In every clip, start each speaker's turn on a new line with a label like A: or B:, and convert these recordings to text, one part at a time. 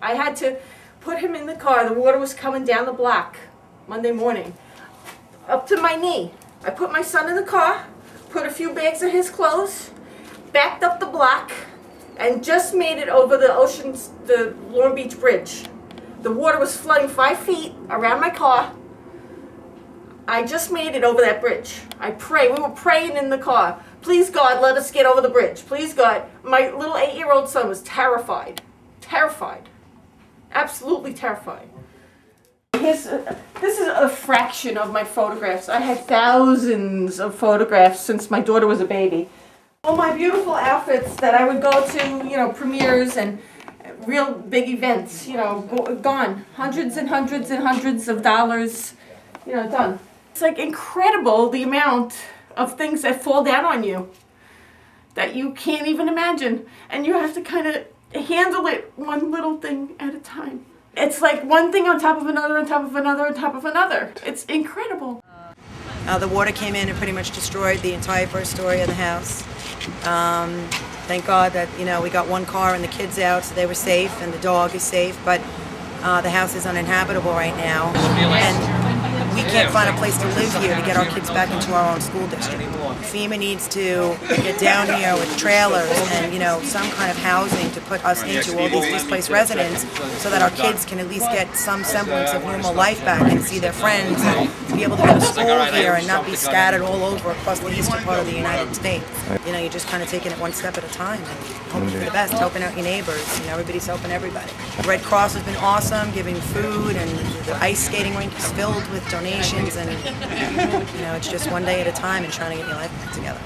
A: I had to put him in the car. The water was coming down the block Monday morning, up to my knee. I put my son in the car, put a few bags of his clothes, backed up the block, and just made it over the Long Beach Bridge. The water was flooding 5 feet around my car. I just made it over that bridge. We were praying in the car. Please God, let us get over the bridge. Please God. My little 8-year-old son was terrified. Terrified. Absolutely terrified. This is a fraction of my photographs. I had thousands of photographs since my daughter was a baby. All my beautiful outfits that I would go to, premieres and real big events, gone. Hundreds and hundreds and hundreds of dollars, done. It's like incredible the amount of things that fall down on you that you can't even imagine. And you have to kind of handle it one little thing at a time. It's like one thing on top of another, on top of another, on top of another. It's incredible.
B: The water came in and pretty much destroyed the entire first story of the house. Thank God that, we got one car and the kids out, so they were safe, and the dog is safe, but the house is uninhabitable right now. And we can't find a place to live here to get our kids back into our own school district. FEMA needs to get down here with trailers and, some kind of housing to put us into all these displaced residents so that our kids can at least get some semblance of normal life back and see their friends and to be able to go to school here and not be scattered all over across the eastern part of the United States. You're just kind of taking it one step at a time and hoping for the best, helping out your neighbors. Everybody's helping everybody. The Red Cross has been awesome, giving food, and the ice skating rink is filled with donations, and it's just one day at a time and trying to get your life back together.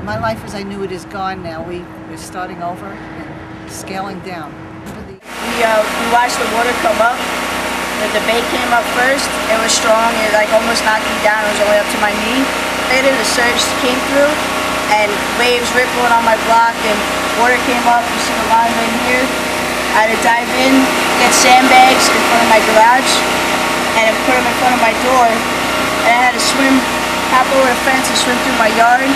C: My life as I knew it is gone now. We're starting over and scaling down.
D: We watched the water come up. The debate came up first. It was strong. It almost knocked me down. It was only up to my knee. Later the surge came through and waves rippling on my block and water came up. You see the line right here. I had to dive in, get sandbags in front of my garage and put them in front of my door. And I had to hop over the fence and swim through my yard,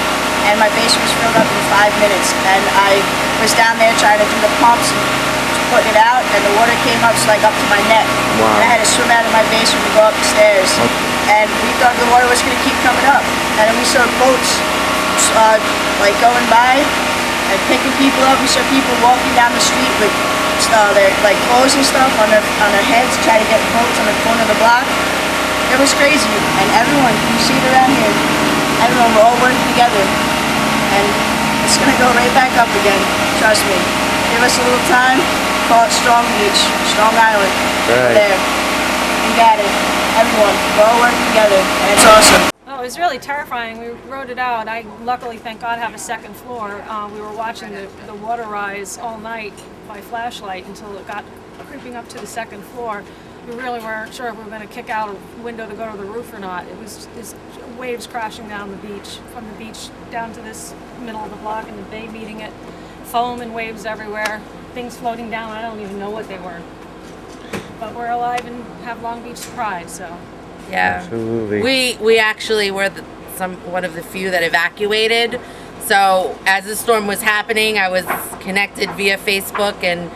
D: and my basement was filled up in 5 minutes. And I was down there trying to do the pumps and putting it out, and the water came up up to my neck. Wow. And I had to swim out of my basement and go up the stairs. And we thought the water was going to keep coming up. And then we saw boats going by and picking people up. We saw people walking down the street with their clothes and stuff on their heads, trying to get boats on the corner of the block. It was crazy, and everyone, you see it around here, everyone, we're all working together, and it's going to go right back up again, trust me. Give us a little time, call it Strong Beach, Strong Island, right there. We got it, everyone, we're all working together, and it's awesome.
E: Oh, it was really terrifying. We rode it out. I luckily, thank God, have a second floor. We were watching the water rise all night by flashlight until it got creeping up to the second floor. We really weren't sure if we were going to kick out a window to go to the roof or not. It was just waves crashing down the beach, from the beach down to this middle of the block and the bay meeting it, foam and waves everywhere, things floating down. I don't even know what they were. But we're alive and have Long Beach surprise, so.
F: Yeah, absolutely. We actually were one of the few that evacuated. So as the storm was happening, I was connected via Facebook, and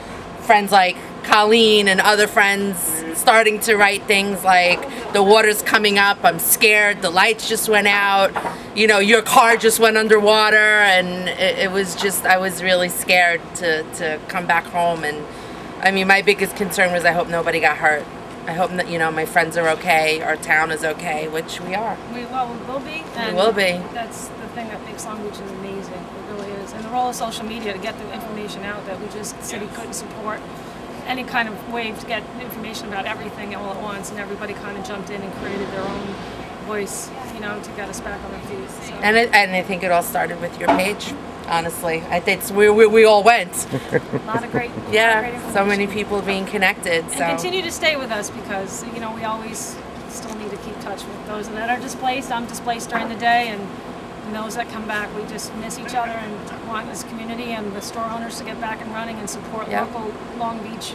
F: friends like Colleen and other friends starting to write things like, the water's coming up, I'm scared, the lights just went out, your car just went underwater, and it was just, I was really scared to come back home. And I mean, my biggest concern was I hope nobody got hurt. I hope that, my friends are okay, our town is okay, which we are.
E: We will be.
F: We will be.
E: That's the thing that makes Long Beach is amazing. It really is. And the role of social media to get the information out that the city couldn't support any kind of way to get information about everything all at once, and everybody kind of jumped in and created their own voice, to get us back on our feet. So.
F: And I think it all started with your page. Honestly, I think it's where we all went.
E: A lot of great,
F: yeah, so many people being connected.
E: And continue to stay with us because we always still need to keep touch with those that are displaced. I'm displaced during the day, and those that come back, we just miss each other and want this community and the store owners to get back and running and support local Long Beach,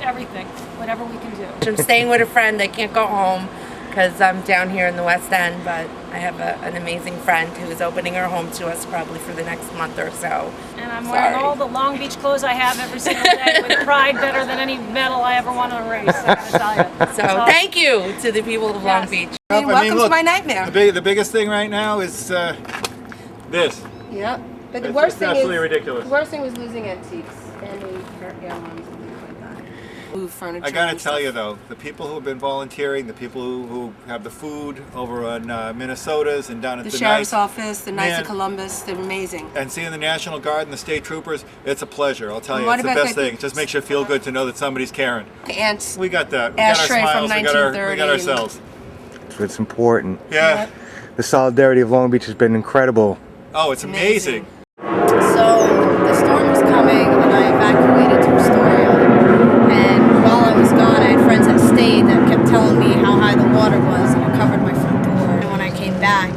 E: everything, whatever we can do.
F: I'm staying with a friend. They can't go home. because I'm down here in the West End, but I have an amazing friend who is opening her home to us probably for the next month or so.
E: And I'm wearing all the Long Beach clothes I have every single day with pride, better than any medal I ever won on a race, I gotta tell you.
F: So thank you to the people of Long
E: Yes.
F: Beach.
B: Welcome to my nightmare.
G: The biggest thing right now is this.
H: Yep. But the
G: It's
H: worst thing
G: absolutely
H: is
G: ridiculous.
H: the worst thing was losing antiques, family heirlooms and things like that. Move furniture.
G: I gotta
H: and
G: tell
H: stuff.
G: you though, the people who have been volunteering, the people who have the food over on Minnesota's and down at
H: The
G: the
H: sheriff's
G: Knights,
H: office, the Knights
G: Man.
H: of Columbus, they're amazing.
G: and seeing the National Guard and the state troopers, it's a pleasure. I'll tell you,
H: What
G: it's the
H: about
G: best
H: the-
G: thing. It just makes you feel good to know that somebody's caring.
H: Ants.
G: We got that. We
H: Ashtray
G: got our
H: from
G: smiles. We got
H: 1930
G: ourselves.
I: It's important.
G: Yeah.
I: The solidarity of Long Beach has been incredible.
G: Oh, it's amazing.
J: So the storm was coming and I evacuated to Astoria. And while I was gone, I had friends that stayed that kept telling me how high the water was, and it covered my front door. And when I came back,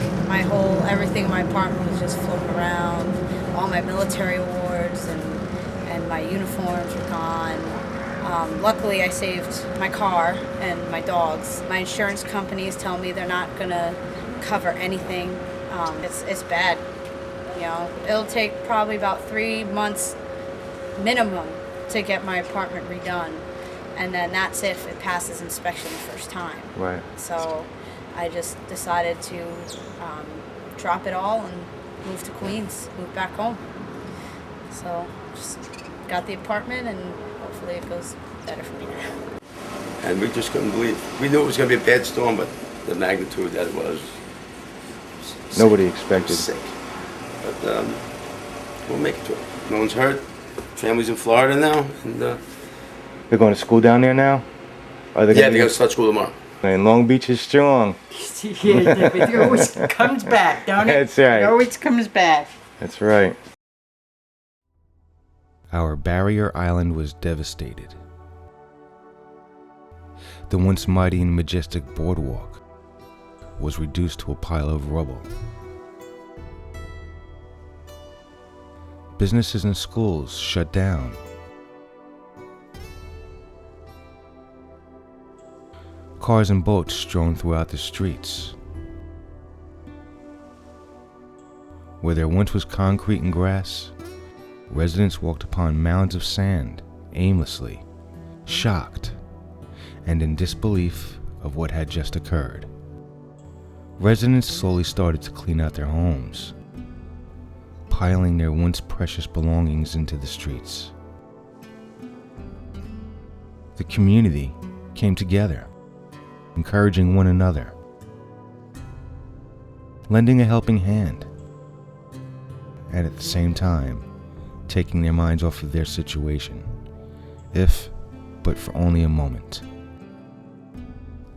J: everything in my apartment was just floating around. All my military awards and my uniforms were gone. Luckily, I saved my car and my dogs. My insurance companies tell me they're not gonna cover anything. It's bad. You know, it'll take probably about 3 months minimum to get my apartment redone, and then that's if it passes inspection the first time.
I: Right.
J: So I just decided to drop it all and move to Queens, move back home. So just got the apartment, and hopefully it goes better for me now.
K: And we just couldn't believe. We knew it was going to be a bad storm, but the magnitude that it was.
I: Nobody expected.
K: Sick. But we'll make it to it. No one's hurt. Family's in Florida now, and
I: They're going to school down there now? Are they
K: yeah,
I: gonna
K: they're going to start school tomorrow.
I: And Long Beach is strong.
C: Yeah, it always comes back, don't it?
I: That's right.
C: It always comes back.
I: That's right.
L: Our barrier island was devastated. The once mighty and majestic boardwalk was reduced to a pile of rubble. Businesses and schools shut down. Cars and boats strewn throughout the streets. Where there once was concrete and grass, residents walked upon mounds of sand aimlessly, shocked and in disbelief of what had just occurred. Residents slowly started to clean out their homes, piling their once precious belongings into the streets. The community came together, encouraging one another, lending a helping hand, and at the same time, taking their minds off of their situation, if but for only a moment.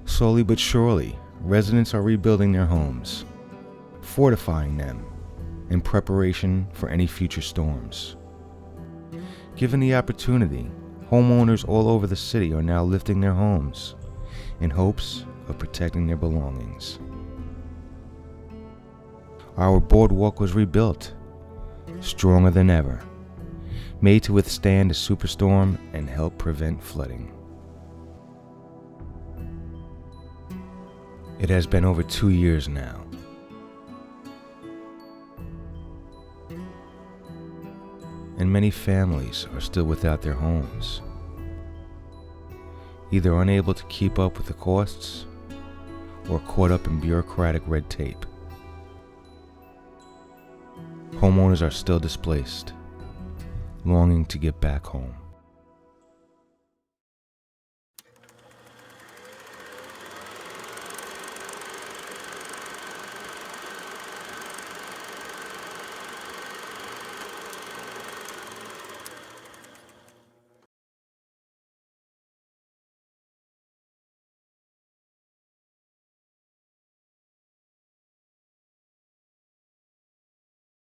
L: Slowly but surely, residents are rebuilding their homes, fortifying them in preparation for any future storms. Given the opportunity, homeowners all over the city are now lifting their homes in hopes of protecting their belongings. Our boardwalk was rebuilt, stronger than ever, made to withstand a superstorm and help prevent flooding. It has been over 2 years now. And many families are still without their homes, either unable to keep up with the costs or caught up in bureaucratic red tape. Homeowners are still displaced, longing to get back home.